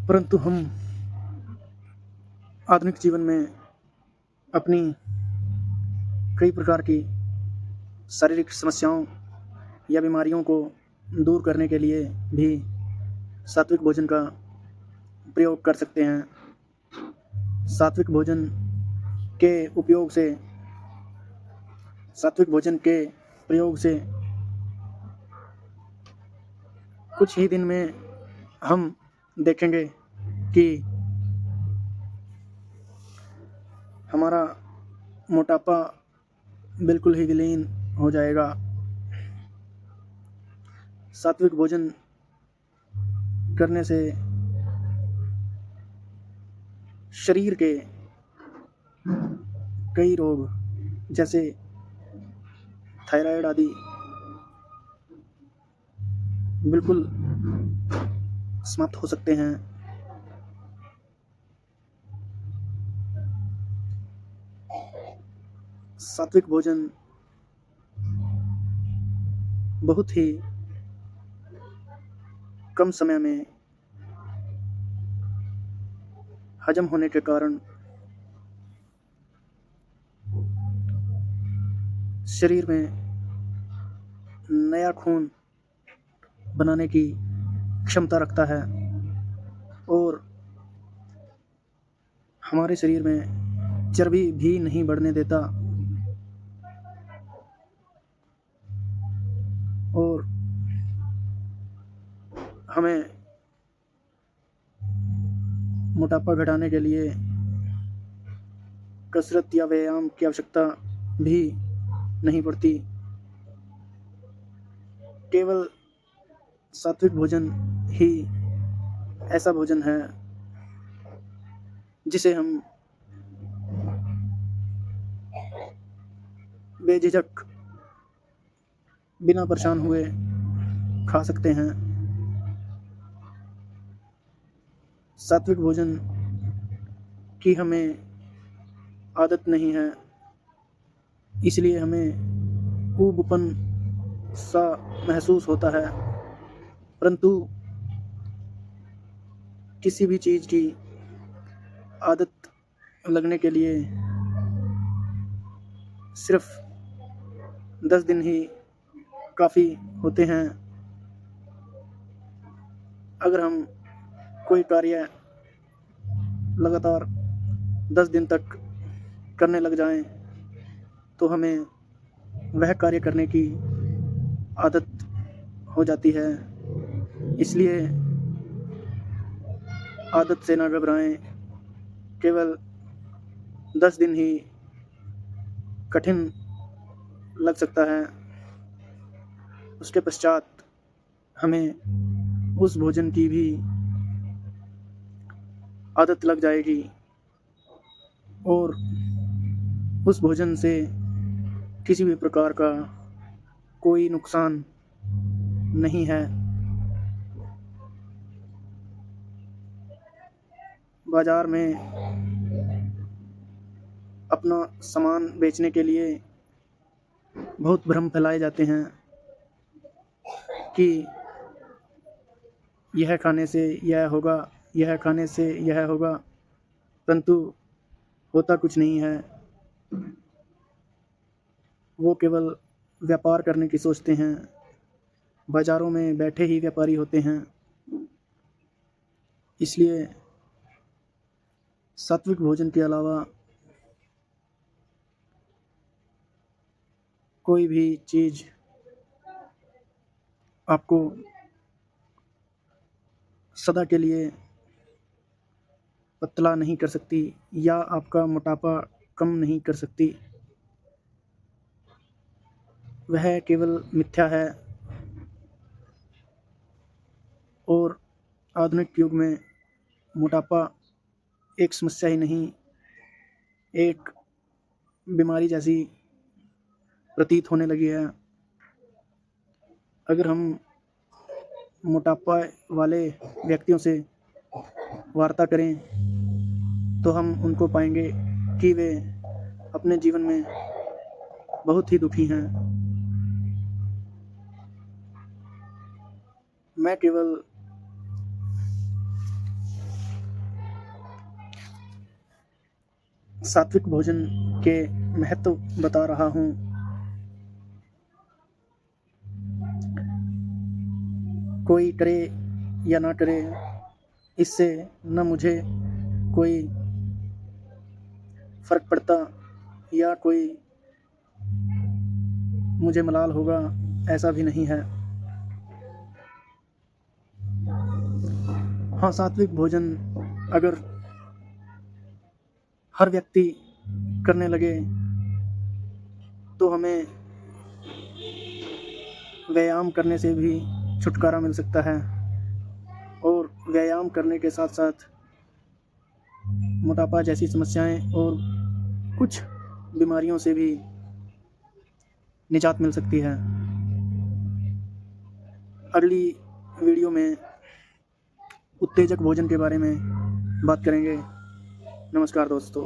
परंतु हम आधुनिक जीवन में अपनी कई प्रकार की शारीरिक समस्याओं या बीमारियों को दूर करने के लिए भी सात्विक भोजन का प्रयोग कर सकते हैं। सात्विक भोजन के उपयोग से सात्विक भोजन के प्रयोग से कुछ ही दिन में हम देखेंगे कि हमारा मोटापा बिल्कुल ही विलीन हो जाएगा। सात्विक भोजन करने से शरीर के कई रोग जैसे थायराइड आदि बिल्कुल समाप्त हो सकते हैं। सात्विक भोजन बहुत ही कम समय में हजम होने के कारण शरीर में नया खून बनाने की क्षमता रखता है और हमारे शरीर में चर्बी भी नहीं बढ़ने देता और हमें मोटापा घटाने के लिए कसरत या व्यायाम की आवश्यकता भी नहीं पड़ती। केवल सात्विक भोजन ही ऐसा भोजन है जिसे हम बेझिझक बिना परेशान हुए खा सकते हैं। सात्विक भोजन की हमें आदत नहीं है, इसलिए हमें ऊबपन सा महसूस होता है। परंतु किसी भी चीज़ की आदत लगने के लिए सिर्फ 10 दिन ही काफ़ी होते हैं। अगर हम कोई कार्य लगातार 10 दिन तक करने लग जाएं, तो हमें वह कार्य करने की आदत हो जाती है। इसलिए आदत से ना घबराएं। केवल 10 दिन ही कठिन लग सकता है, उसके पश्चात हमें उस भोजन की भी आदत लग जाएगी और उस भोजन से किसी भी प्रकार का कोई नुकसान नहीं है। बाजार में अपना सामान बेचने के लिए बहुत भ्रम फैलाए जाते हैं कि यह खाने से यह होगा, यह खाने से यह होगा, परंतु होता कुछ नहीं है। वो केवल व्यापार करने की सोचते हैं। बाज़ारों में बैठे ही व्यापारी होते हैं। इसलिए सात्विक भोजन के अलावा कोई भी चीज़ आपको सदा के लिए पतला नहीं कर सकती या आपका मोटापा कम नहीं कर सकती। वह केवल मिथ्या है और आधुनिक युग में मोटापा एक समस्या ही नहीं, एक बीमारी जैसी प्रतीत होने लगी है। अगर हम मोटापा वाले व्यक्तियों से वार्ता करें तो हम उनको पाएंगे कि वे अपने जीवन में बहुत ही दुखी हैं। मैं केवल सात्विक भोजन के महत्व बता रहा हूँ। कोई करे या ना करे, इससे न मुझे कोई फ़र्क पड़ता या कोई मुझे मलाल होगा, ऐसा भी नहीं है। हाँ, सात्विक भोजन अगर हर व्यक्ति करने लगे तो हमें व्यायाम करने से भी छुटकारा मिल सकता है और व्यायाम करने के साथ साथ मोटापा जैसी समस्याएं और कुछ बीमारियों से भी निजात मिल सकती है। अगली वीडियो में उत्तेजक भोजन के बारे में बात करेंगे। नमस्कार दोस्तों।